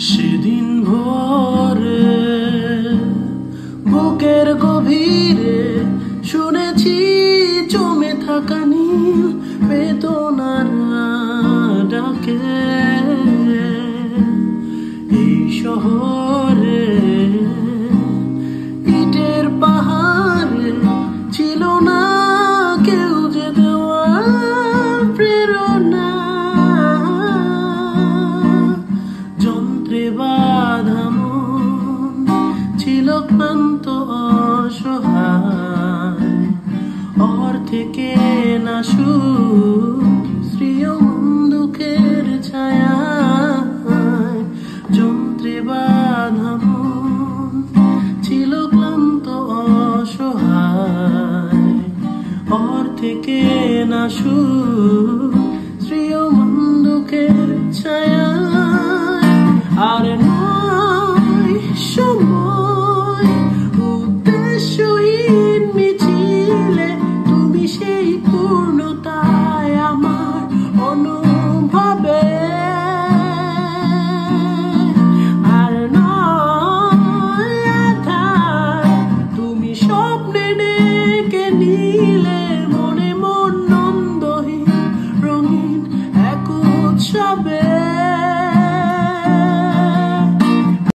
সেদিন ভোরে বুকের গভীরে শুনেছি জমে থাকা নীল বেদনার ডাকে। এই শহরে ইটের পাহাড়ে ছিল না কেউ যে দেওয়ার প্রেরণা। যন্ত্রে বাঁধা মন ছিল ক্লান্ত অসহায়, অর্থে কেনা সুখ স্ত্রীয় দুঃখের ছায়ায়। যন্ত্রে বাঁধা মন ছিল ক্লান্ত অসহায়, অর্থে কেনা সুখ